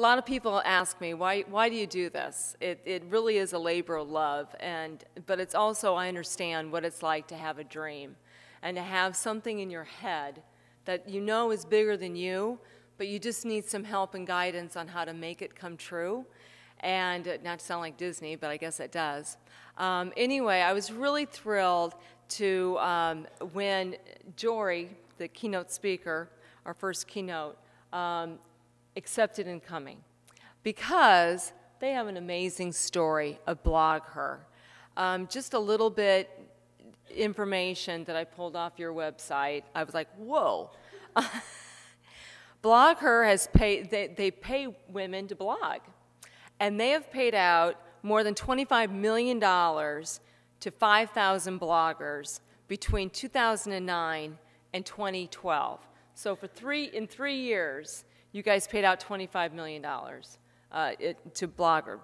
lot of people ask me, why do you do this? It really is a labor of love, but it's also, I understand what it's like to have a dream and to have something in your head that you know is bigger than you, but you just need some help and guidance on how to make it come true. And not to sound like Disney, but I guess it does. Anyway, I was really thrilled to, when Jory, the keynote speaker, our first keynote, accepted in coming, because they have an amazing story of BlogHer. Just a little bit information that I pulled off your website. I was like, whoa. BlogHer has paid, they pay women to blog. And they have paid out more than $25 million to 5,000 bloggers between 2009 and 2012. So in 3 years, you guys paid out $25 million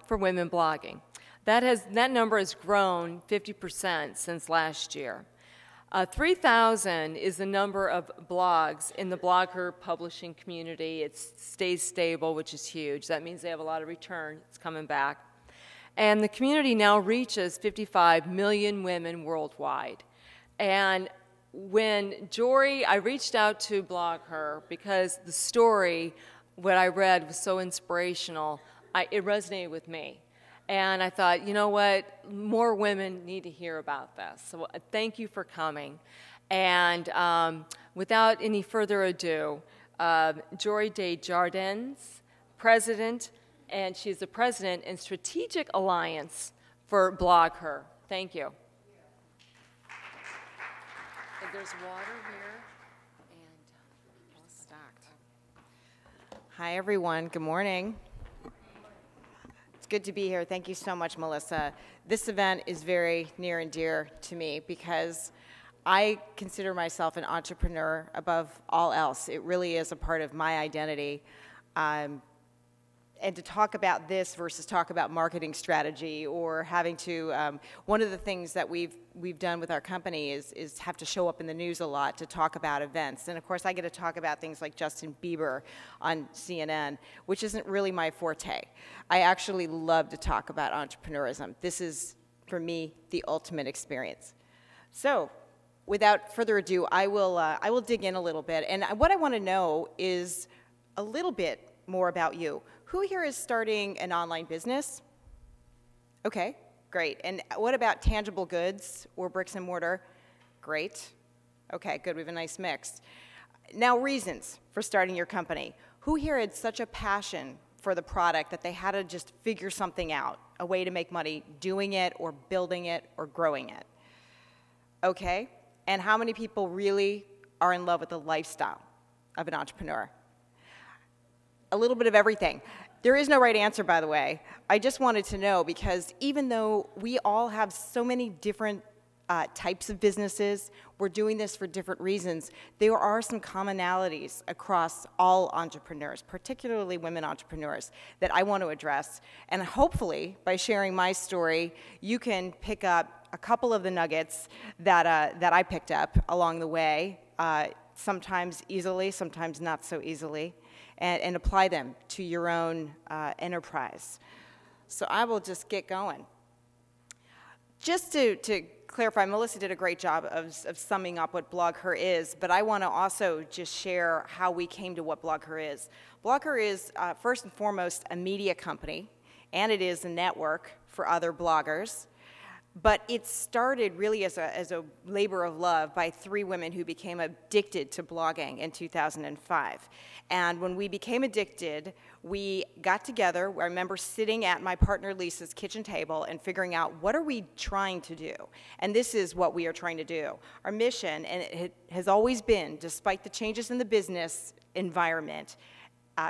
for women blogging. That number has grown 50% since last year. 3,000 is the number of blogs in the BlogHer publishing community. It stays stable, which is huge. That means they have a lot of return. It's coming back. And the community now reaches 55 million women worldwide. And when Jory, I reached out to BlogHer because the story, what I read, was so inspirational. It resonated with me. And I thought, you know what, more women need to hear about this. So thank you for coming. And without any further ado, Jory Des Jardins, president, and she's the president in Strategic Alliance for BlogHer. Thank you. And there's water here, and all stocked. Hi, everyone. Good morning. Good to be here. Thank you so much, Melissa. This event is very near and dear to me because I consider myself an entrepreneur above all else. It really is a part of my identity. And to talk about this versus talk about marketing strategy or having to, one of the things that we've done with our company is have to show up in the news a lot to talk about events. And of course, I get to talk about things like Justin Bieber on CNN, which isn't really my forte. I actually love to talk about entrepreneurism. This is, for me, the ultimate experience. So, without further ado, I will dig in a little bit. And what I want to know is a little bit more about you. Who here is starting an online business? Okay, great. And what about tangible goods or bricks and mortar? Great. Okay, good. We have a nice mix. Now, reasons for starting your company. Who here had such a passion for the product that they had to just figure something out, a way to make money doing it or building it or growing it? Okay. And how many people really are in love with the lifestyle of an entrepreneur? A little bit of everything. There is no right answer, by the way. I just wanted to know, because even though we all have so many different types of businesses, we're doing this for different reasons, there are some commonalities across all entrepreneurs, particularly women entrepreneurs, that I want to address. And hopefully, by sharing my story, you can pick up a couple of the nuggets that I picked up along the way, sometimes easily, sometimes not so easily, and apply them to your own enterprise. So I will just get going. Just to clarify, Melissa did a great job of summing up what BlogHer is, but I want to also just share how we came to what BlogHer is. BlogHer is, first and foremost, a media company, and it is a network for other bloggers. But it started really as a labor of love by 3 women who became addicted to blogging in 2005. And when we became addicted, we got together. I remember sitting at my partner Lisa's kitchen table and figuring out, what are we trying to do? And this is what we are trying to do. Our mission, and it has always been, despite the changes in the business environment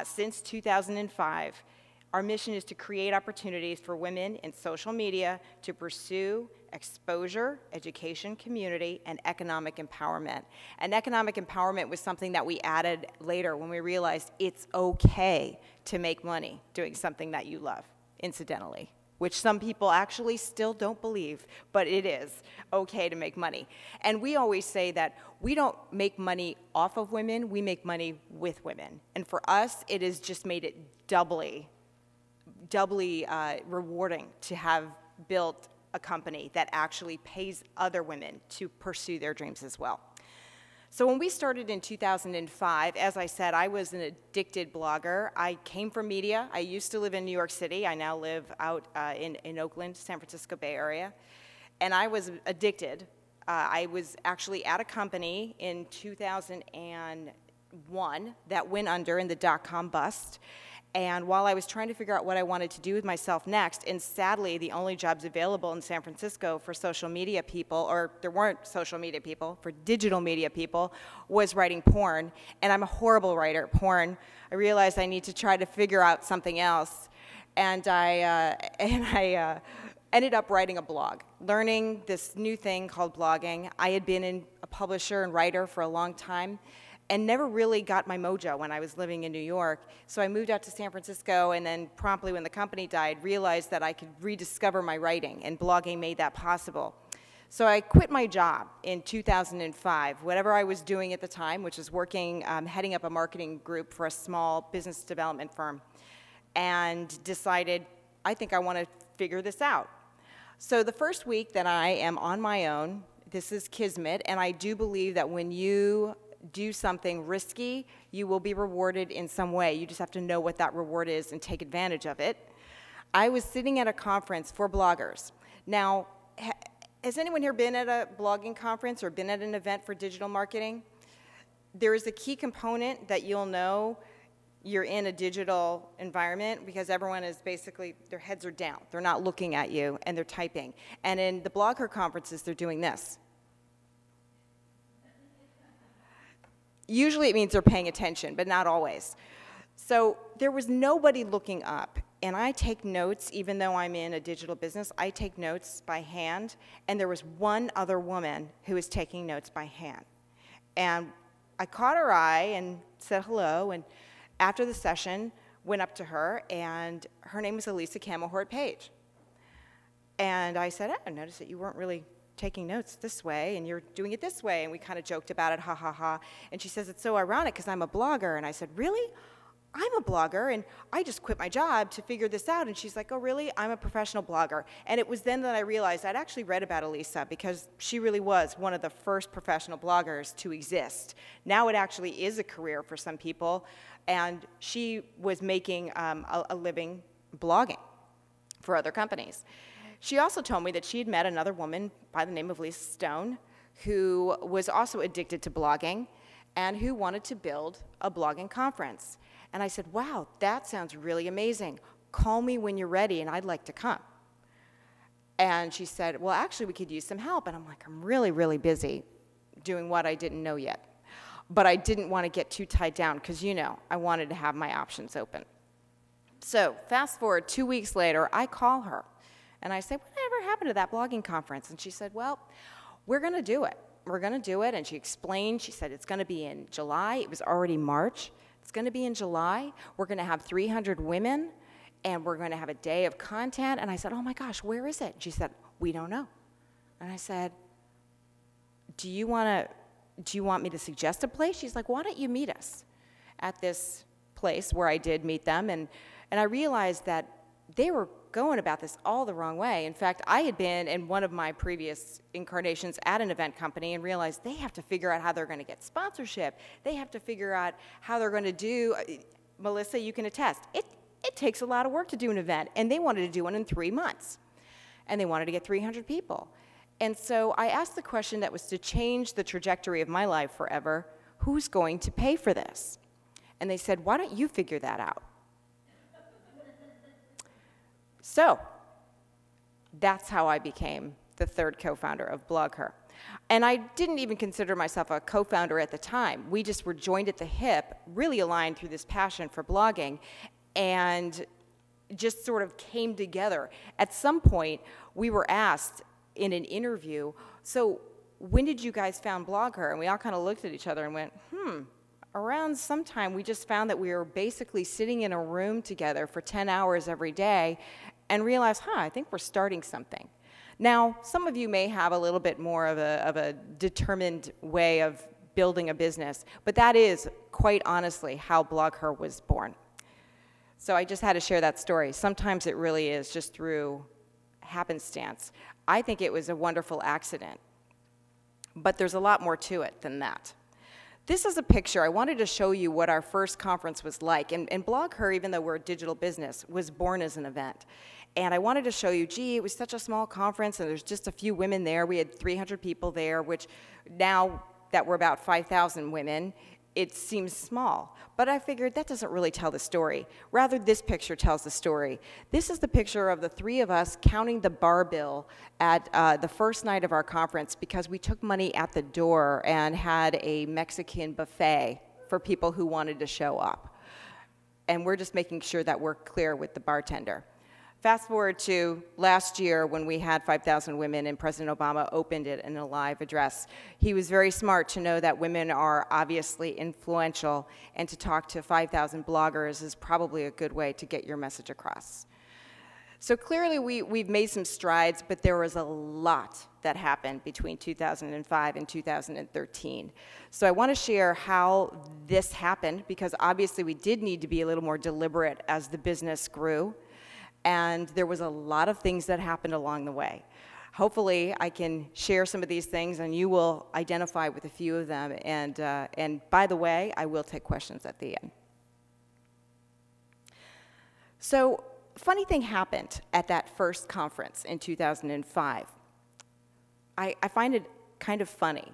since 2005, our mission is to create opportunities for women in social media to pursue exposure, education, community, and economic empowerment. And economic empowerment was something that we added later when we realized it's okay to make money doing something that you love, incidentally. which some people actually still don't believe, but it is okay to make money. And we always say that we don't make money off of women, we make money with women. And for us, it has just made it doubly rewarding to have built a company that actually pays other women to pursue their dreams as well. So when we started in 2005, as I said, I was an addicted blogger. I came from media. I used to live in New York City. I now live out in Oakland, San Francisco Bay Area. And I was addicted. I was actually at a company in 2001 that went under in the dot-com bust. And while I was trying to figure out what I wanted to do with myself next, and sadly, the only jobs available in San Francisco for social media people, or there weren't social media people, for digital media people, was writing porn. And I'm a horrible writer at porn. I realized I need to try to figure out something else. And I ended up writing a blog, learning this new thing called blogging. I had been a publisher and writer for a long time, and never really got my mojo when I was living in New York. So I moved out to San Francisco, and then promptly when the company died, realized that I could rediscover my writing, and blogging made that possible. So I quit my job in 2005, whatever I was doing at the time, which was working, heading up a marketing group for a small business development firm, and decided, I think I want to figure this out. So the first week that I am on my own, this is kismet, and I do believe that when you do something risky, you will be rewarded in some way. You just have to know what that reward is and take advantage of it. I was sitting at a conference for bloggers. Now, has anyone here been at a blogging conference or been at an event for digital marketing? There is a key component that you'll know you're in a digital environment because everyone is basically, their heads are down. They're not looking at you, and they're typing. And in the BlogHer conferences, they're doing this. Usually it means they're paying attention, but not always. So there was nobody looking up, and I take notes, even though I'm in a digital business, I take notes by hand, and there was one other woman who was taking notes by hand. And I caught her eye and said hello, and after the session, went up to her, and her name was Elisa Camahort Page. And I said, I noticed that you weren't really taking notes this way, and you're doing it this way, and we kind of joked about it, ha, ha, ha. And she says, it's so ironic, because I'm a blogger. And I said, really? I'm a blogger, and I just quit my job to figure this out. And she's like, oh, really? I'm a professional blogger. And it was then that I realized I'd actually read about Elisa, because she really was one of the first professional bloggers to exist. Now it actually is a career for some people, and she was making a living blogging for other companies. She also told me that she had met another woman by the name of Lisa Stone, who was also addicted to blogging and who wanted to build a blogging conference. And I said, wow, that sounds really amazing. Call me when you're ready, and I'd like to come. And she said, well, actually, we could use some help. And I'm like, I'm really, really busy doing what I didn't know yet. But I didn't want to get too tied down because, you know, I wanted to have my options open. So fast forward 2 weeks later, I call her. And I said, whatever happened to that blogging conference? And she said, well, we're going to do it. We're going to do it. And she explained, she said, it's going to be in July. It was already March. It's going to be in July. We're going to have 300 women, and we're going to have a day of content. And I said, oh my gosh, where is it? And she said, we don't know. And I said, do you want me to suggest a place? She's like, why don't you meet us at this place where I did meet them? And I realized that they were going about this all the wrong way. In fact, I had been in one of my previous incarnations at an event company and realized they have to figure out how they're going to get sponsorship. They have to figure out how they're going to do, Melissa, you can attest, it takes a lot of work to do an event, and they wanted to do one in 3 months. And they wanted to get 300 people. And so I asked the question that was to change the trajectory of my life forever, who's going to pay for this? And they said, why don't you figure that out? So that's how I became the third co-founder of BlogHer. And I didn't even consider myself a co-founder at the time. We just were joined at the hip, really aligned through this passion for blogging, and just sort of came together. At some point, we were asked in an interview, so when did you guys found BlogHer? And we all kind of looked at each other and went, around sometime we just found that we were basically sitting in a room together for 10 hours every day, and realized, I think we're starting something. Now, some of you may have a little bit more of a determined way of building a business, but that is, quite honestly, how BlogHer was born. So I just had to share that story. Sometimes it really is just through happenstance. I think it was a wonderful accident, but there's a lot more to it than that. This is a picture. I wanted to show you what our first conference was like. And BlogHer, even though we're a digital business, was born as an event. And I wanted to show you, gee, it was such a small conference, and there's just a few women there. We had 300 people there, which now that we're about 5,000 women, it seems small. But I figured that doesn't really tell the story. Rather, this picture tells the story. This is the picture of the three of us counting the bar bill at the first night of our conference, because we took money at the door and had a Mexican buffet for people who wanted to show up. And we're just making sure that we're clear with the bartender. Fast forward to last year when we had 5,000 women and President Obama opened it in a live address. He was very smart to know that women are obviously influential, and to talk to 5,000 bloggers is probably a good way to get your message across. So clearly we've made some strides, but there was a lot that happened between 2005 and 2013. So I want to share how this happened, because obviously we did need to be a little more deliberate as the business grew. And there was a lot of things that happened along the way. Hopefully, I can share some of these things, and you will identify with a few of them. And by the way, I will take questions at the end. So, funny thing happened at that first conference in 2005. I find it kind of funny.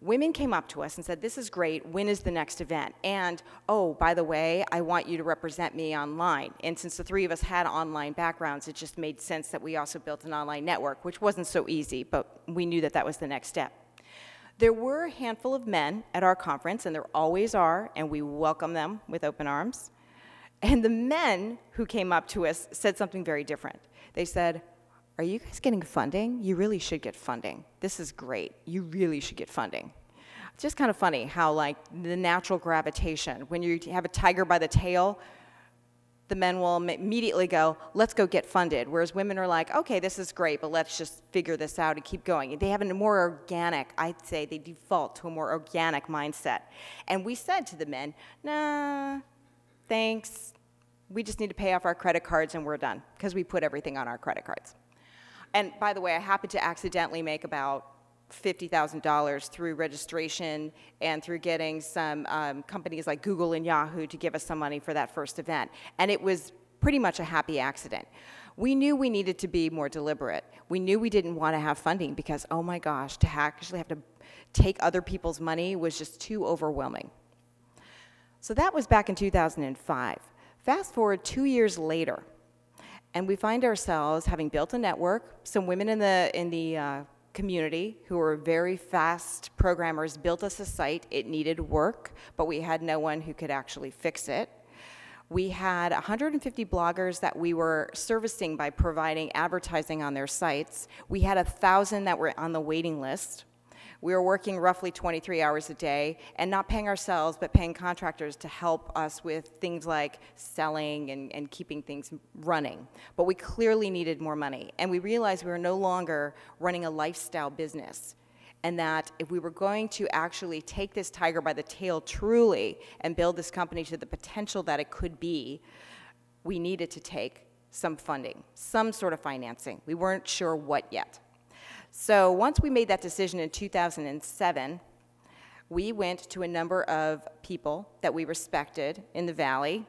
Women came up to us and said, this is great, when is the next event? And, oh, by the way, I want you to represent me online. And since the three of us had online backgrounds, it just made sense that we also built an online network, which wasn't so easy, but we knew that that was the next step. There were a handful of men at our conference, and there always are, and we welcome them with open arms. And the men who came up to us said something very different. They said, are you guys getting funding? You really should get funding. This is great. You really should get funding. It's just kind of funny how, like, the natural gravitation, when you have a tiger by the tail, the men will immediately go, let's go get funded, whereas women are like, okay, this is great, but let's just figure this out and keep going. They have a more organic, I'd say they default to a more organic mindset. And we said to the men, nah, thanks. We just need to pay off our credit cards and we're done, because we put everything on our credit cards. And by the way, I happened to accidentally make about $50,000 through registration and through getting some companies like Google and Yahoo to give us some money for that first event. And it was pretty much a happy accident. We knew we needed to be more deliberate. We knew we didn't want to have funding because, oh my gosh, to actually have to take other people's money was just too overwhelming. So that was back in 2005. Fast forward 2 years later, and we find ourselves having built a network. Some women in the community who were very fast programmers built us a site. It needed work, but we had no one who could actually fix it. We had 150 bloggers that we were servicing by providing advertising on their sites. We had 1,000 that were on the waiting list. We were working roughly 23 hours a day and not paying ourselves, but paying contractors to help us with things like selling and keeping things running. But we clearly needed more money. And we realized we were no longer running a lifestyle business. And that if we were going to actually take this tiger by the tail truly and build this company to the potential that it could be, we needed to take some funding, some sort of financing. We weren't sure what yet. So once we made that decision in 2007, we went to a number of people that we respected in the Valley,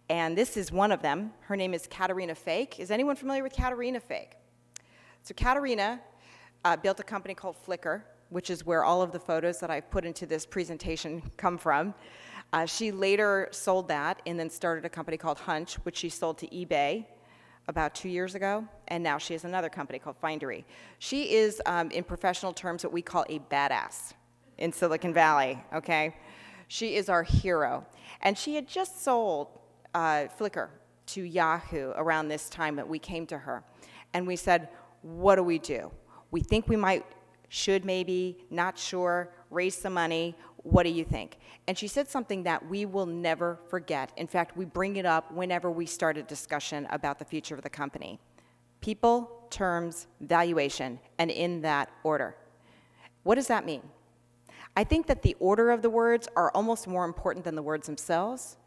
and this is one of them. Her name is Katerina Fake. Is anyone familiar with Katerina Fake? So Katerina built a company called Flickr, which is where all of the photos that I've put into this presentation come from. She later sold that and then started a company called Hunch, which she sold to eBay about 2 years ago, and now she has another company called Findery. She is, in professional terms, what we call a badass in Silicon Valley, okay? She is our hero. And she had just sold Flickr to Yahoo around this time that we came to her. And we said, what do? We think we should maybe, not sure, raise some money. What do you think? And she said something that we will never forget. In fact, we bring it up whenever we start a discussion about the future of the company. People, terms, valuation, and in that order. What does that mean? I think that the order of the words are almost more important than the words themselves.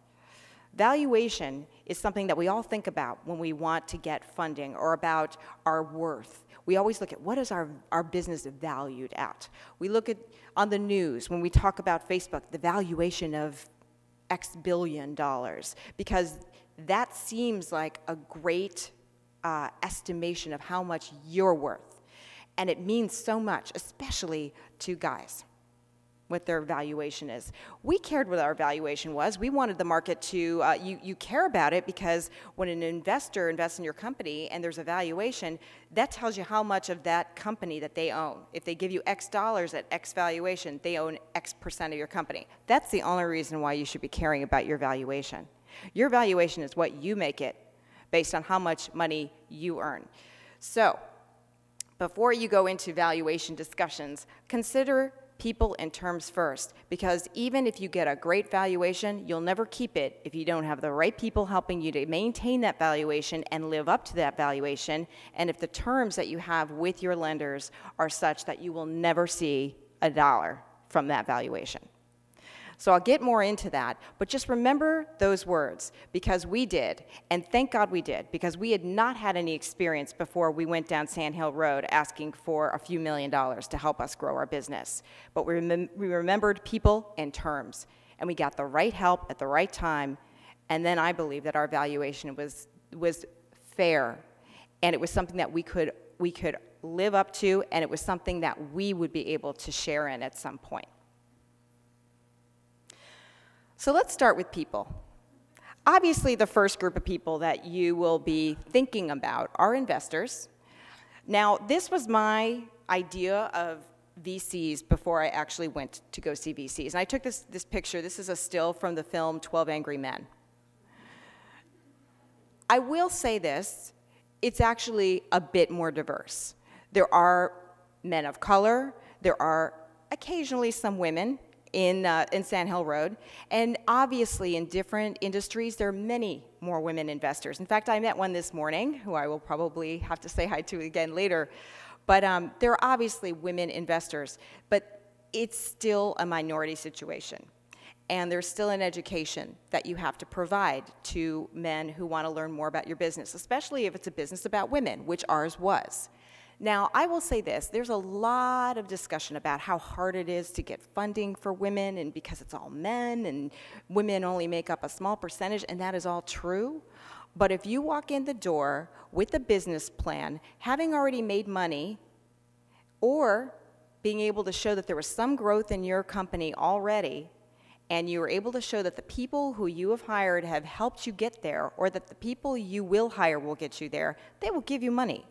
Valuation is something that we all think about when we want to get funding or about our worth. We always look at what is our business valued at. We look at on the news when we talk about Facebook, the valuation of X billion dollars, because that seems like a great estimation of how much you're worth. And it means so much, especially to guys, what their valuation is. We cared what our valuation was. We wanted the market to, you care about it because when an investor invests in your company and there's a valuation, that tells you how much of that company that they own. If they give you X dollars at X valuation, they own X% of your company. That's the only reason why you should be caring about your valuation. Your valuation is what you make it based on how much money you earn. So, before you go into valuation discussions, consider people and terms first, because even if you get a great valuation, you'll never keep it if you don't have the right people helping you to maintain that valuation and live up to that valuation, and if the terms that you have with your lenders are such that you will never see a dollar from that valuation. So I'll get more into that, but just remember those words, because we did, and thank God we did, because we had not had any experience before we went down Sand Hill Road asking for a few $1 million to help us grow our business. But we remembered people and terms, and we got the right help at the right time, and then I believe that our valuation was fair, and it was something that we could live up to, and it was something that we would be able to share in at some point. So let's start with people. Obviously, the first group of people that you will be thinking about are investors. Now, this was my idea of VCs before I actually went to go see VCs. And I took this picture. This is a still from the film 12 Angry Men. I will say this, it's actually a bit more diverse. There are men of color. There are occasionally some women in Sand Hill Road. And obviously in different industries, there are many more women investors. In fact, I met one this morning, who I will probably have to say hi to again later. But there are obviously women investors, but it's still a minority situation. And there's still an education that you have to provide to men who want to learn more about your business, especially if it's a business about women, which ours was. Now, I will say this, there's a lot of discussion about how hard it is to get funding for women, and because it's all men, and women only make up a small percentage, and that is all true. But if you walk in the door with a business plan, having already made money, or being able to show that there was some growth in your company already, and you were able to show that the people who you have hired have helped you get there, or that the people you will hire will get you there, they will give you money.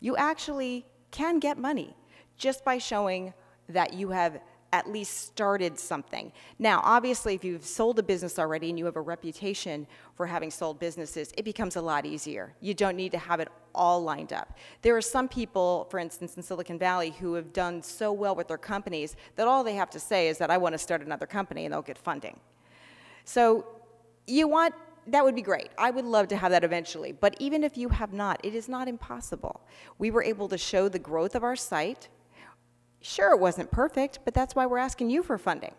You actually can get money just by showing that you have at least started something. Now, obviously, if you've sold a business already and you have a reputation for having sold businesses, it becomes a lot easier. You don't need to have it all lined up. There are some people, for instance, in Silicon Valley who have done so well with their companies that all they have to say is that I want to start another company and they'll get funding. So that would be great. I would love to have that eventually. But even if you have not, it is not impossible. We were able to show the growth of our site. Sure, it wasn't perfect, but that's why we're asking you for funding.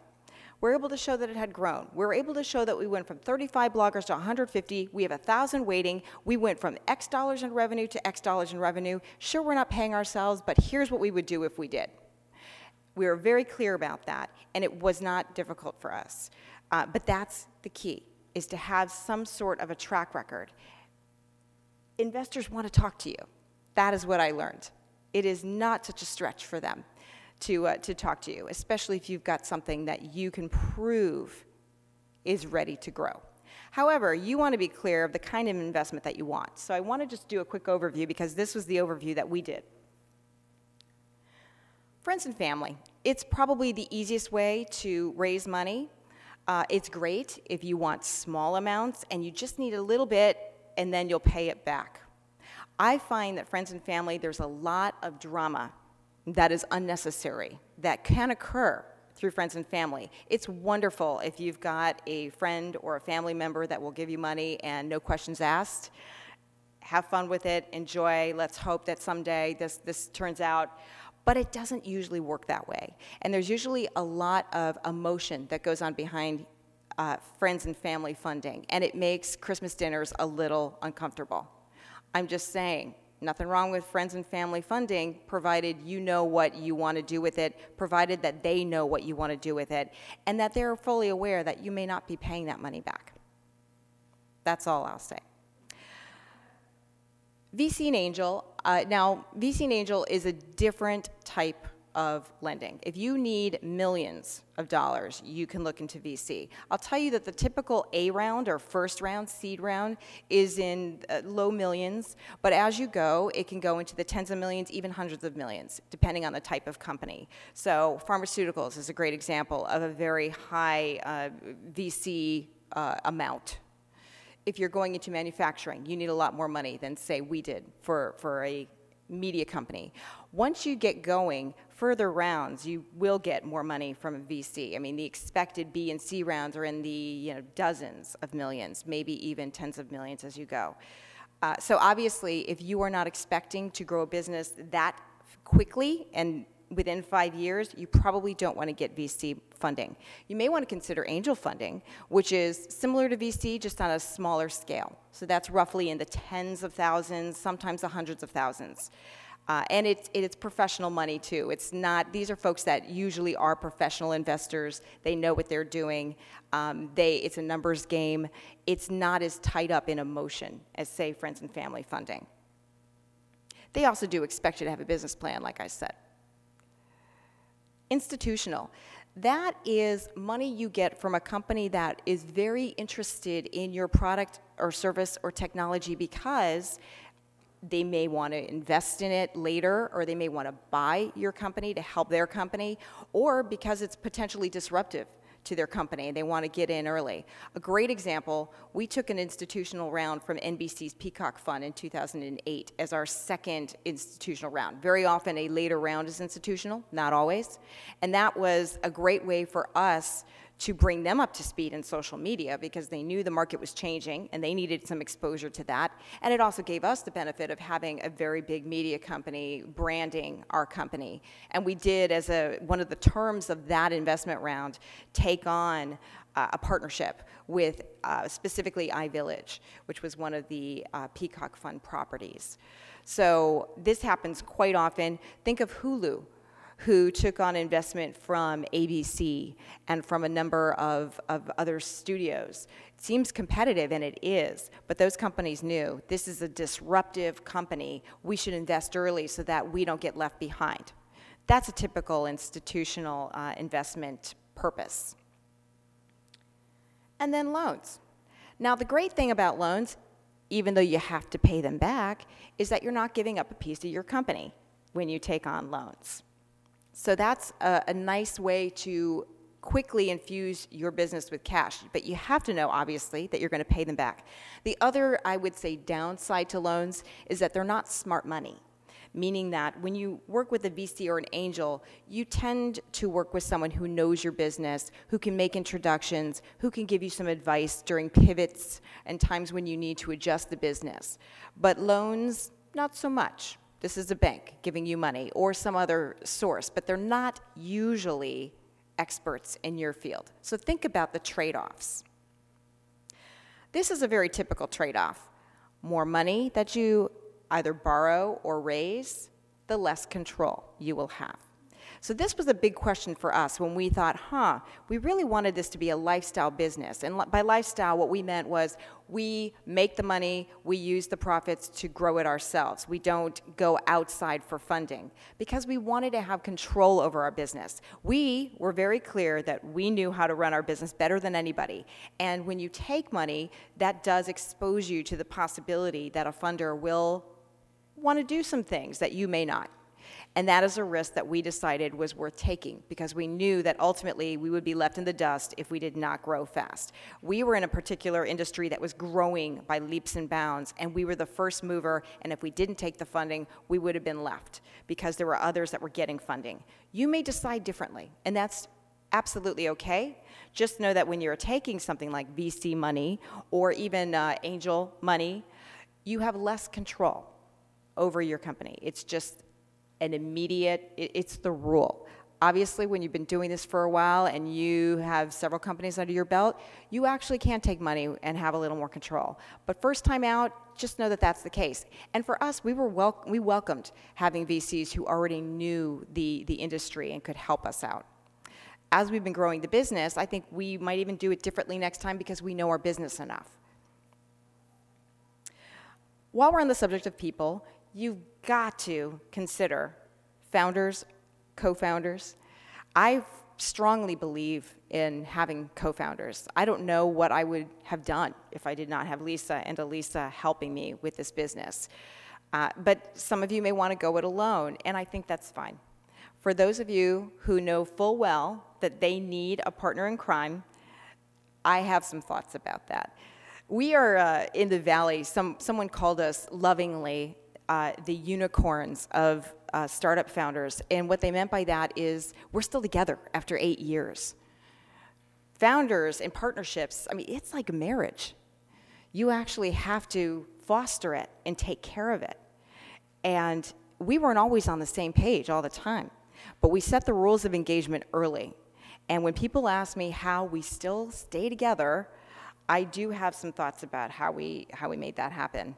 We're able to show that it had grown. We're able to show that we went from 35 bloggers to 150. We have 1,000 waiting. We went from X dollars in revenue to X dollars in revenue. Sure, we're not paying ourselves, but here's what we would do if we did. We were very clear about that, and it was not difficult for us. But that's the key, is to have some sort of a track record. Investors want to talk to you. That is what I learned. It is not such a stretch for them to talk to you, especially if you've got something that you can prove is ready to grow. However, you want to be clear of the kind of investment that you want. So I want to just do a quick overview, because this was the overview that we did. Friends and family. It's probably the easiest way to raise money. It's great if you want small amounts and you just need a little bit and then you'll pay it back. I find that friends and family, there's a lot of drama that is unnecessary that can occur through friends and family. It's wonderful if you've got a friend or a family member that will give you money and no questions asked. Have fun with it, enjoy, let's hope that someday this turns out. But it doesn't usually work that way. And there's usually a lot of emotion that goes on behind friends and family funding, and it makes Christmas dinners a little uncomfortable. I'm just saying, nothing wrong with friends and family funding, provided you know what you want to do with it, provided that they know what you want to do with it, and that they're fully aware that you may not be paying that money back. That's all I'll say. VC and Angel, now VC and Angel is a different type of lending. If you need millions of dollars, you can look into VC. I'll tell you that the typical A round or first round, seed round, is in low millions, but as you go, it can go into the tens of millions, even hundreds of millions, depending on the type of company. So pharmaceuticals is a great example of a very high VC amount. If you're going into manufacturing, you need a lot more money than, say, we did for a media company. Once you get going, further rounds, you will get more money from a VC. I mean, the expected B and C rounds are in the dozens of millions, maybe even tens of millions as you go. So obviously, if you are not expecting to grow a business that quickly and within 5 years, you probably don't want to get VC funding. You may want to consider angel funding, which is similar to VC, just on a smaller scale. So that's roughly in the tens of thousands, sometimes the hundreds of thousands. And it's professional money too. It's not, these are folks that usually are professional investors. They know what they're doing. It's a numbers game. It's not as tied up in emotion as, say, friends and family funding. They also do expect you to have a business plan, like I said. Institutional. That is money you get from a company that is very interested in your product or service or technology because they may want to invest in it later, or they may want to buy your company to help their company, or because it's potentially disruptive to their company and they want to get in early. A great example, we took an institutional round from NBC's Peacock Fund in 2008 as our second institutional round. Very often a later round is institutional, not always. And that was a great way for us to bring them up to speed in social media because they knew the market was changing and they needed some exposure to that. And it also gave us the benefit of having a very big media company branding our company. And we did, as one of the terms of that investment round, take on a partnership with specifically iVillage, which was one of the Peacock Fund properties. So this happens quite often. Think of Hulu, who took on investment from ABC and from a number of other studios. It seems competitive, and it is, but those companies knew this is a disruptive company. We should invest early so that we don't get left behind. That's a typical institutional investment purpose. And then loans. Now, the great thing about loans, even though you have to pay them back, is that you're not giving up a piece of your company when you take on loans. So that's a nice way to quickly infuse your business with cash. But you have to know, obviously, that you're going to pay them back. The other, I would say, downside to loans is that they're not smart money, meaning that when you work with a VC or an angel, you tend to work with someone who knows your business, who can make introductions, who can give you some advice during pivots and times when you need to adjust the business. But loans, not so much. This is a bank giving you money or some other source, but they're not usually experts in your field. So think about the trade-offs. This is a very typical trade-off. More money that you either borrow or raise, the less control you will have. So this was a big question for us when we thought, we really wanted this to be a lifestyle business. And by lifestyle, what we meant was we make the money, we use the profits to grow it ourselves. We don't go outside for funding because we wanted to have control over our business. We were very clear that we knew how to run our business better than anybody. And when you take money, that does expose you to the possibility that a funder will want to do some things that you may not. And that is a risk that we decided was worth taking because we knew that ultimately we would be left in the dust if we did not grow fast. We were in a particular industry that was growing by leaps and bounds, and we were the first mover, and if we didn't take the funding, we would have been left because there were others that were getting funding. You may decide differently, and that's absolutely okay. Just know that when you're taking something like VC money or even angel money, you have less control over your company. It's just an immediate, it's the rule. Obviously, when you've been doing this for a while and you have several companies under your belt, you actually can take money and have a little more control. But first time out, just know that that's the case. And for us, we welcomed having VCs who already knew the industry and could help us out. As we've been growing the business, I think we might even do it differently next time because we know our business enough. While we're on the subject of people, you've got to consider founders, co-founders. I strongly believe in having co-founders. I don't know what I would have done if I did not have Lisa and Elisa helping me with this business. But some of you may want to go it alone, and I think that's fine. For those of you who know full well that they need a partner in crime, I have some thoughts about that. We are in the Valley, someone called us lovingly the unicorns of startup founders, and what they meant by that is we're still together after 8 years. Founders and partnerships, I mean, it's like a marriage. You actually have to foster it and take care of it. And we weren't always on the same page all the time, but we set the rules of engagement early. And when people ask me how we still stay together, I do have some thoughts about how we made that happen.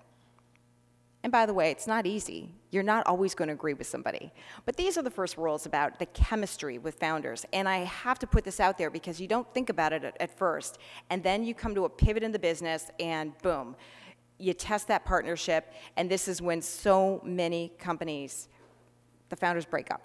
And by the way, it's not easy. You're not always going to agree with somebody. But these are the first rules about the chemistry with founders. And I have to put this out there because you don't think about it at first. And then you come to a pivot in the business and boom, you test that partnership. And this is when so many companies, the founders break up.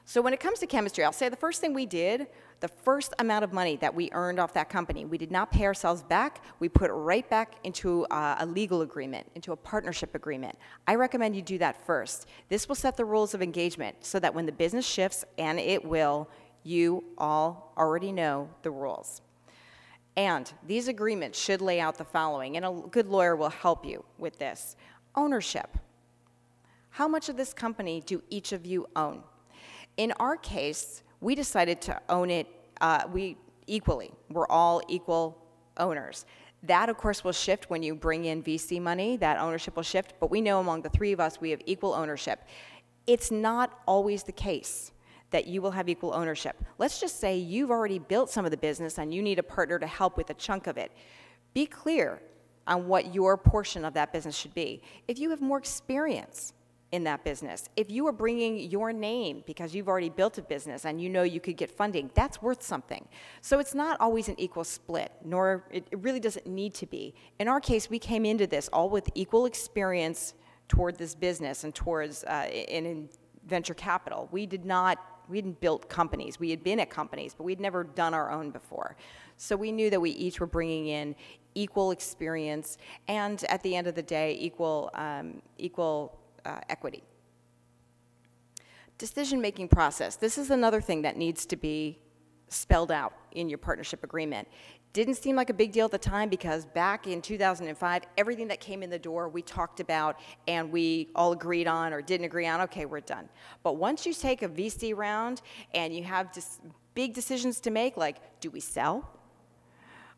So when it comes to chemistry, I'll say the first thing we did, the first amount of money that we earned off that company, we did not pay ourselves back. We put it right back into a legal agreement, into a partnership agreement. I recommend you do that first. This will set the rules of engagement so that when the business shifts, and it will, you all already know the rules. And these agreements should lay out the following, and a good lawyer will help you with this. Ownership. How much of this company do each of you own? In our case, we decided to own it equally. We're all equal owners. That, of course, will shift when you bring in VC money. That ownership will shift, but we know among the three of us we have equal ownership. It's not always the case that you will have equal ownership. Let's just say you've already built some of the business and you need a partner to help with a chunk of it. Be clear on what your portion of that business should be. If you have more experience in that business, if you are bringing your name because you've already built a business and you know you could get funding, that's worth something. So it's not always an equal split, nor it really doesn't need to be. In our case, we came into this all with equal experience toward this business and towards in venture capital. We hadn't built companies. We had been at companies, but we'd never done our own before. So we knew that we each were bringing in equal experience and, at the end of the day, equal equity. Decision-making process. This is another thing that needs to be spelled out in your partnership agreement. Didn't seem like a big deal at the time because back in 2005, everything that came in the door we talked about and we all agreed on or didn't agree on, okay, we're done. But once you take a VC round and you have big decisions to make, like, do we sell?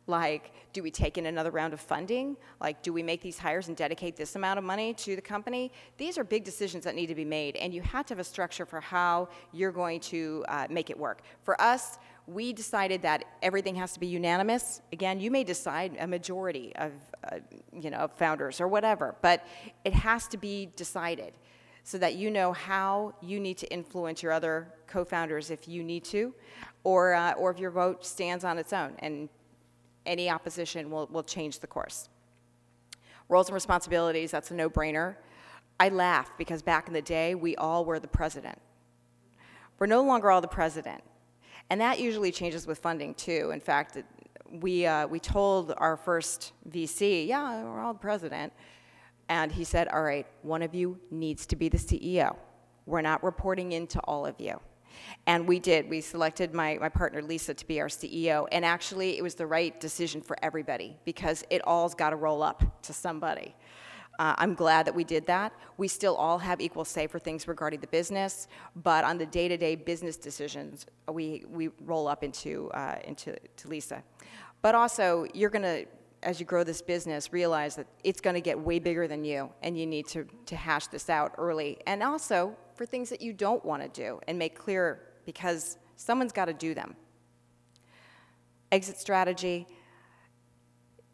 Like, do we take in another round of funding? Like, do we make these hires and dedicate this amount of money to the company? These are big decisions that need to be made, and you have to have a structure for how you're going to make it work. For us, we decided that everything has to be unanimous. Again, you may decide a majority of, founders or whatever, but it has to be decided so that you know how you need to influence your other co-founders if you need to, or if your vote stands on its own, and any opposition will change the course. Roles and responsibilities, that's a no-brainer. I laugh because back in the day, we all were the president. We're no longer all the president. And that usually changes with funding, too. In fact, we told our first VC, yeah, we're all the president. And he said, all right, one of you needs to be the CEO. We're not reporting into all of you. And we did. We selected my partner, Lisa, to be our CEO. And actually, it was the right decision for everybody because it all's got to roll up to somebody. I'm glad that we did that. We still all have equal say for things regarding the business, but on the day-to-day business decisions, we roll up into Lisa. But also, you're going to, as you grow this business, realize that it's going to get way bigger than you, and you need to hash this out early. And also, for things that you don't want to do, and make clear, because someone's got to do them. Exit strategy.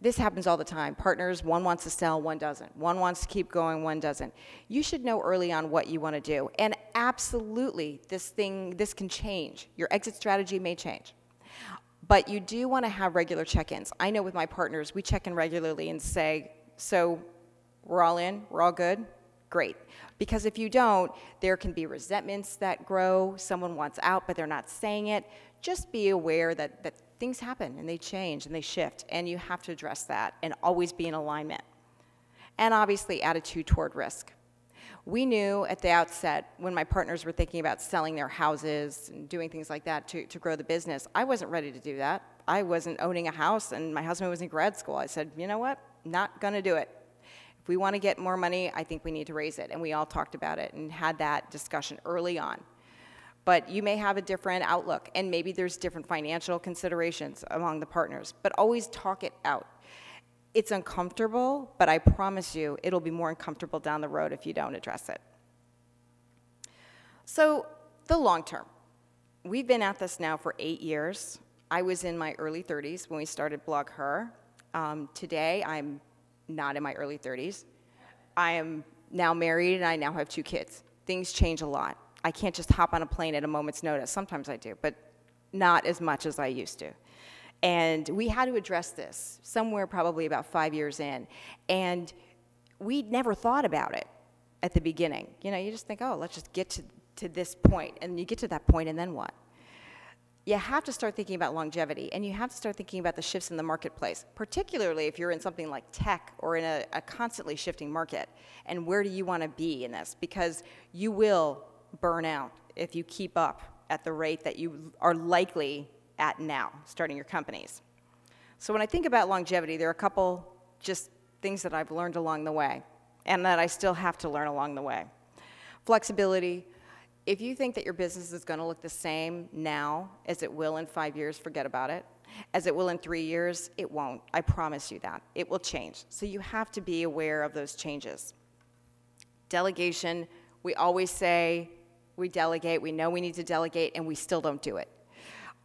This happens all the time. Partners, one wants to sell, one doesn't. One wants to keep going, one doesn't. You should know early on what you want to do. And absolutely, this can change. Your exit strategy may change. But you do want to have regular check-ins. I know with my partners, we check in regularly and say, so we're all in, we're all good? Great. Because if you don't, there can be resentments that grow. Someone wants out, but they're not saying it. Just be aware that things happen and they change and they shift, and you have to address that and always be in alignment. And obviously, attitude toward risk. We knew at the outset, when my partners were thinking about selling their houses and doing things like that to grow the business, I wasn't ready to do that. I wasn't owning a house, and my husband was in grad school. I said, you know what? Not going to do it. If we want to get more money, I think we need to raise it. And we all talked about it and had that discussion early on. But you may have a different outlook, and maybe there's different financial considerations among the partners, but always talk it out. It's uncomfortable, but I promise you it'll be more uncomfortable down the road if you don't address it. So the long term. We've been at this now for 8 years. I was in my early 30s when we started BlogHer. Today, I'm not in my early 30s. I am now married, and I now have 2 kids. Things change a lot. I can't just hop on a plane at a moment's notice. Sometimes I do, but not as much as I used to. And we had to address this somewhere probably about 5 years in. And we never thought about it at the beginning. You know, you just think, oh, let's just get to this point. And you get to that point, and then what? You have to start thinking about longevity, and you have to start thinking about the shifts in the marketplace, particularly if you're in something like tech or in a constantly shifting market. And where do you want to be in this? Because you will burn out if you keep up at the rate that you are likely at now, starting your companies. So when I think about longevity, there are a couple just things that I've learned along the way, and that I still have to learn along the way. Flexibility. If you think that your business is going to look the same now as it will in 5 years, forget about it. As it will in 3 years, it won't. I promise you that. It will change. So you have to be aware of those changes. Delegation. We always say we delegate, we know we need to delegate, and we still don't do it.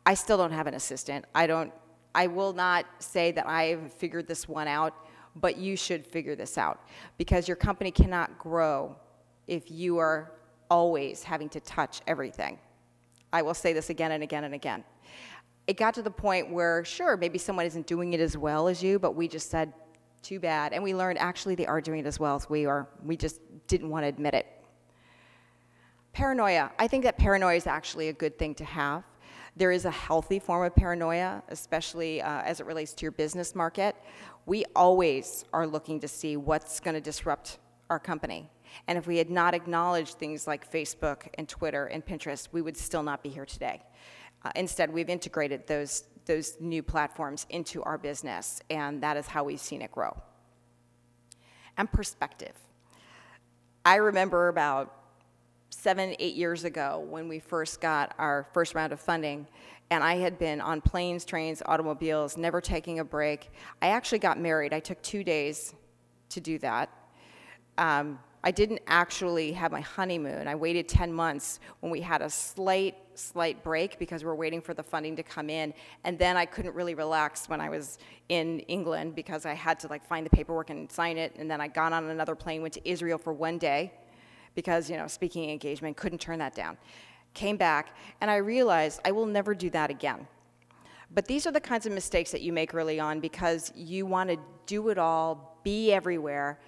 I still don't have an assistant. I will not say that I've figured this one out, but you should figure this out, because your company cannot grow if you are always having to touch everything. I will say this again and again and again. It got to the point where, sure, maybe someone isn't doing it as well as you, but we just said, too bad. And we learned actually they are doing it as well as we are. We just didn't want to admit it. Paranoia. I think that paranoia is actually a good thing to have. There is a healthy form of paranoia, especially as it relates to your business market. We always are looking to see what's going to disrupt our company. And if we had not acknowledged things like Facebook and Twitter and Pinterest, we would still not be here today. Instead, we've integrated those new platforms into our business, and that is how we've seen it grow. And perspective. I remember about 7, 8 years ago when we first got our first round of funding, and I had been on planes, trains, automobiles, never taking a break. I actually got married. I took 2 days to do that. I didn't actually have my honeymoon. I waited 10 months when we had a slight break because we were waiting for the funding to come in, and then I couldn't really relax when I was in England because I had to find the paperwork and sign it, and then I got on another plane, went to Israel for 1 day because, speaking engagement, couldn't turn that down. Came back, and I realized I will never do that again. But these are the kinds of mistakes that you make early on because you want to do it all, be everywhere,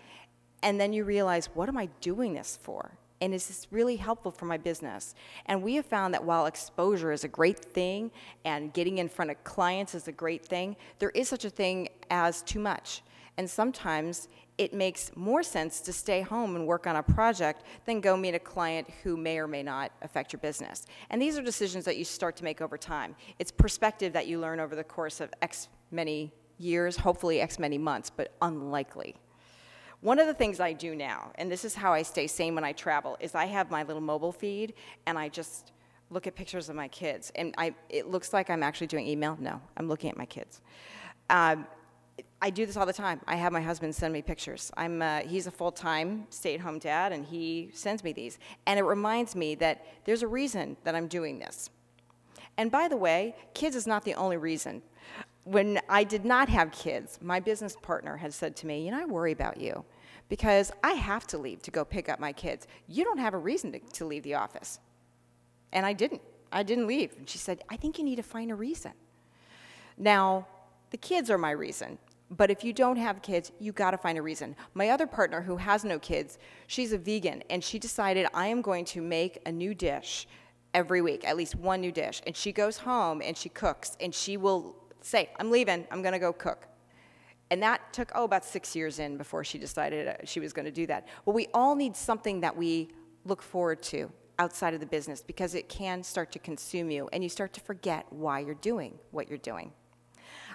and then you realize, what am I doing this for? And is this really helpful for my business? And we have found that while exposure is a great thing and getting in front of clients is a great thing, there is such a thing as too much. And sometimes it makes more sense to stay home and work on a project than go meet a client who may or may not affect your business. And these are decisions that you start to make over time. It's perspective that you learn over the course of X many years, hopefully X many months, but unlikely. One of the things I do now, and this is how I stay sane when I travel, is I have my little mobile feed, and I just look at pictures of my kids. And it looks like I'm actually doing email. No, I'm looking at my kids. I do this all the time. I have my husband send me pictures. He's a full-time stay-at-home dad, and he sends me these. And it reminds me that there's a reason that I'm doing this. And by the way, kids is not the only reason. When I did not have kids, my business partner had said to me, you know, I worry about you because I have to leave to go pick up my kids. You don't have a reason to leave the office. And I didn't. I didn't leave. And she said, I think you need to find a reason. Now, the kids are my reason. But if you don't have kids, you got to find a reason. My other partner, who has no kids, she's a vegan, and she decided, I am going to make a new dish every week, at least one new dish. And she goes home and she cooks, and she will say, I'm leaving, I'm going to go cook. And that took, about 6 years in before she decided she was going to do that. Well, we all need something that we look forward to outside of the business, because it can start to consume you, and you start to forget why you're doing what you're doing.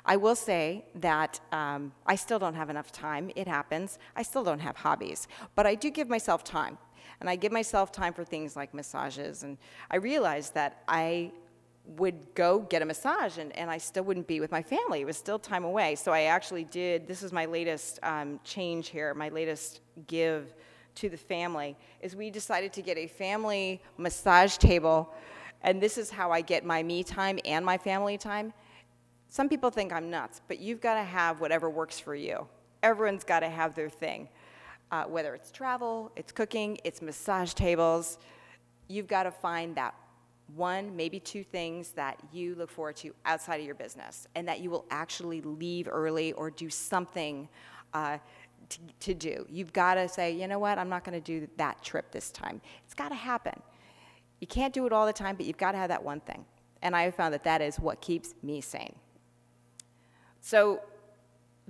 I will say that I still don't have enough time. It happens. I still don't have hobbies. But I do give myself time. And I give myself time for things like massages. And I realized that I would go get a massage, and I still wouldn't be with my family. It was still time away. So I actually did, this is my latest change here, my latest give to the family, is we decided to get a family massage table. And this is how I get my me time and my family time. Some people think I'm nuts, but you've got to have whatever works for you. Everyone's got to have their thing. Whether it's travel, it's cooking, it's massage tables, you've got to find that one, maybe two things that you look forward to outside of your business, and that you will actually leave early or do something to do. You've got to say, you know what, I'm not going to do that trip this time. It's got to happen. You can't do it all the time, but you've got to have that one thing. And I have found that that is what keeps me sane. So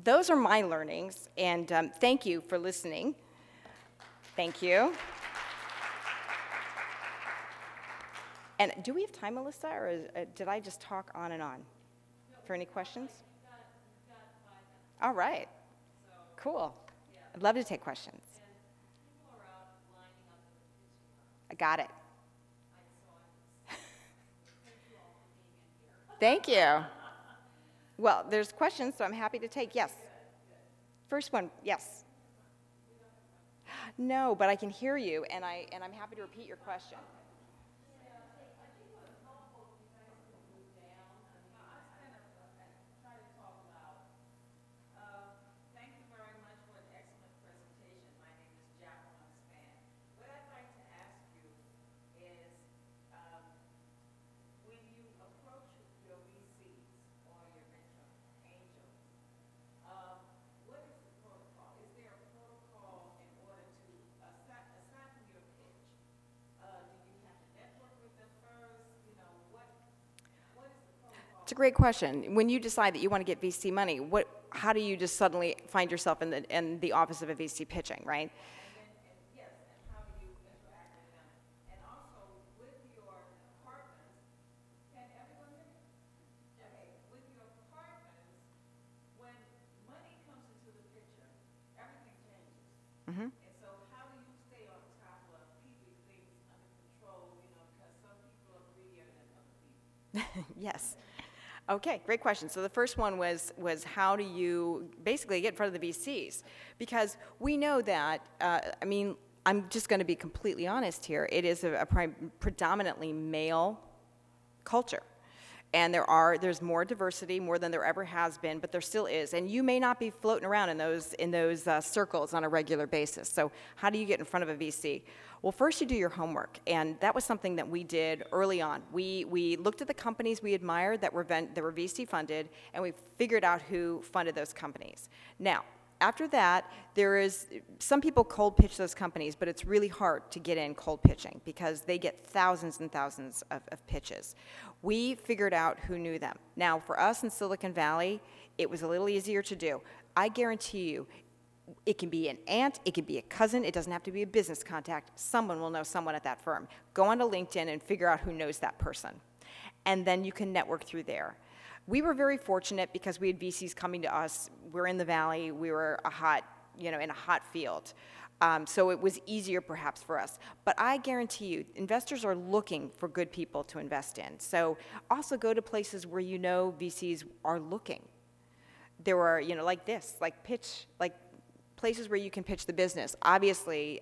those are my learnings, and thank you for listening. Thank you. And do we have time, Melissa, or did I just talk on and on? For any questions? You've got 5 minutes. All right. So, cool. Yeah. I'd love to take questions. And people are out lining up in the kitchen. I got it. Thank you all for being in here. Thank you. Well, there's questions, so I'm happy to take. Yes. First one, yes. No, but I can hear you, and I'm happy to repeat your question. It's a great question. When you decide that you want to get VC money, how do you just suddenly find yourself in the office of a VC pitching, right? Yes, and how do you interact with them? And also, with your partners, can everyone hear me? Okay, with your partners, when money comes into the picture, everything changes. Mm-hmm. And so how do you stay on top of keeping things under control, because some people are greedier than other people? Yes. Okay, great question. So the first one was how do you basically get in front of the VCs? Because we know that, I'm just going to be completely honest here, it is a predominantly male culture. And there's more diversity, more than there ever has been, but there still is. And you may not be floating around in those circles on a regular basis. So how do you get in front of a VC? Well, first you do your homework, and that was something that we did early on. We looked at the companies we admired that were VC funded, and we figured out who funded those companies. Now, after that, some people cold pitch those companies, but it's really hard to get in cold pitching because they get thousands and thousands of pitches. We figured out who knew them. Now, for us in Silicon Valley, it was a little easier to do. I guarantee you, it can be an aunt, it can be a cousin, it doesn't have to be a business contact. Someone will know someone at that firm. Go onto LinkedIn and figure out who knows that person. And then you can network through there. We were very fortunate because we had VCs coming to us. We're in the Valley. We were a hot, you know, in a hot field. So it was easier perhaps for us. But I guarantee you, investors are looking for good people to invest in. So also go to places where you know VCs are looking. There are, you know, like this, like pitch, like places where you can pitch the business. Obviously,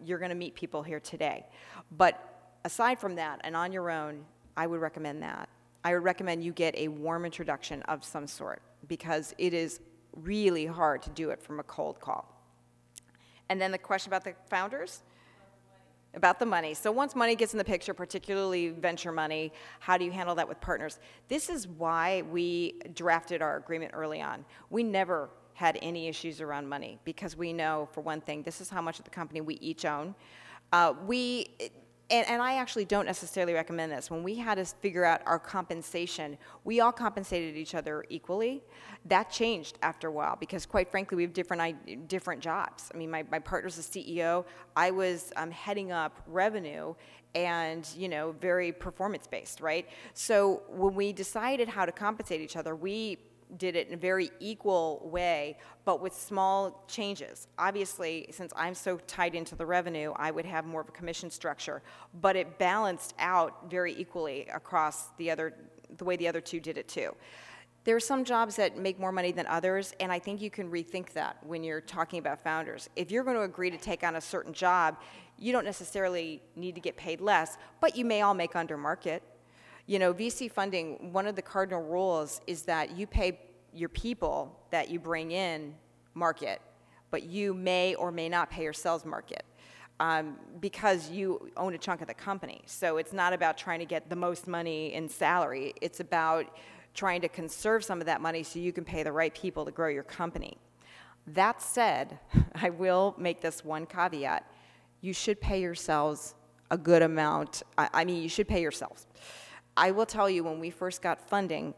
you're going to meet people here today. But aside from that, and on your own, I would recommend that. I would recommend you get a warm introduction of some sort, because it is really hard to do it from a cold call. And then the question about the founders? About the money. So once money gets in the picture, particularly venture money, how do you handle that with partners? This is why we drafted our agreement early on. We never had any issues around money, because we know, for one thing, this is how much of the company we each own. And I actually don't necessarily recommend this. When we had to figure out our compensation, we all compensated each other equally. That changed after a while, because quite frankly, we have different jobs. I mean, my partner's a CEO. I was heading up revenue and, you know, very performance-based, right? So when we decided how to compensate each other, we did it in a very equal way, but with small changes. Obviously, since I'm so tied into the revenue, I would have more of a commission structure, but it balanced out very equally across the way the other two did it too. There are some jobs that make more money than others, and I think you can rethink that when you're talking about founders. If you're going to agree to take on a certain job, you don't necessarily need to get paid less, but you may all make under market. You know, VC funding, one of the cardinal rules is that you pay your people that you bring in market, but you may or may not pay yourselves market, because you own a chunk of the company. So it's not about trying to get the most money in salary. It's about trying to conserve some of that money so you can pay the right people to grow your company. That said, I will make this one caveat. You should pay yourselves a good amount. I mean, you should pay yourselves. I will tell you, when we first got funding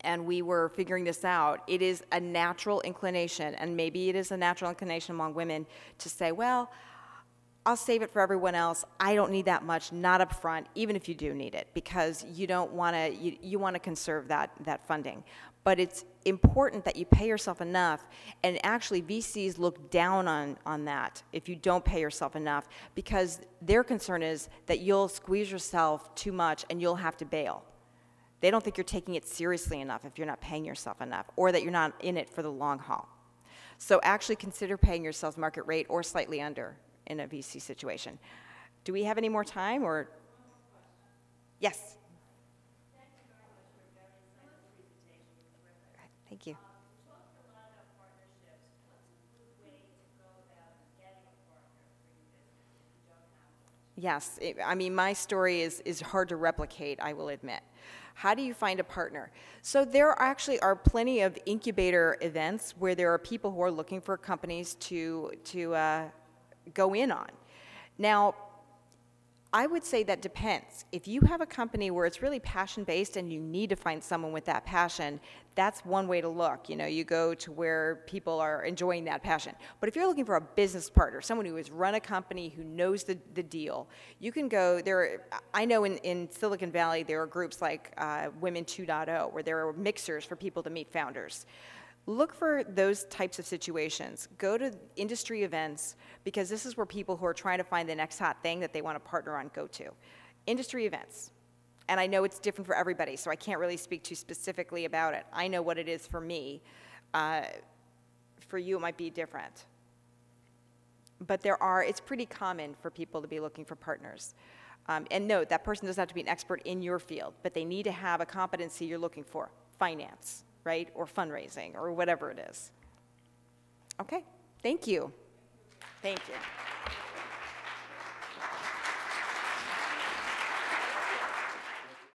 and we were figuring this out, it is a natural inclination, and maybe it is a natural inclination among women, to say, well, I'll save it for everyone else. I don't need that much, not up front, even if you do need it, because you don't want to, you want to conserve that funding. But it's important that you pay yourself enough, and actually VCs look down on that if you don't pay yourself enough, because their concern is that you'll squeeze yourself too much and you'll have to bail. They don't think you're taking it seriously enough if you're not paying yourself enough, or that you're not in it for the long haul. So actually consider paying yourselves market rate or slightly under in a VC situation. Do we have any more time, or? Yes. Thank you. Yes, I mean, my story is hard to replicate, I will admit. How do you find a partner? So there actually are plenty of incubator events where there are people who are looking for companies to go in on. Now, I would say that depends. If you have a company where it's really passion-based and you need to find someone with that passion, that's one way to look. You know, you go to where people are enjoying that passion. But if you're looking for a business partner, someone who has run a company, who knows the deal, you can go there. I know in Silicon Valley there are groups like Women 2.0, where there are mixers for people to meet founders. Look for those types of situations. Go to industry events, because this is where people who are trying to find the next hot thing that they want to partner on go to. Industry events. And I know it's different for everybody, so I can't really speak too specifically about it. I know what it is for me. For you, it might be different. But it's pretty common for people to be looking for partners. And note, that person doesn't have to be an expert in your field, but they need to have a competency you're looking for. Finance, right? Or fundraising, or whatever it is. Okay, thank you. Thank you.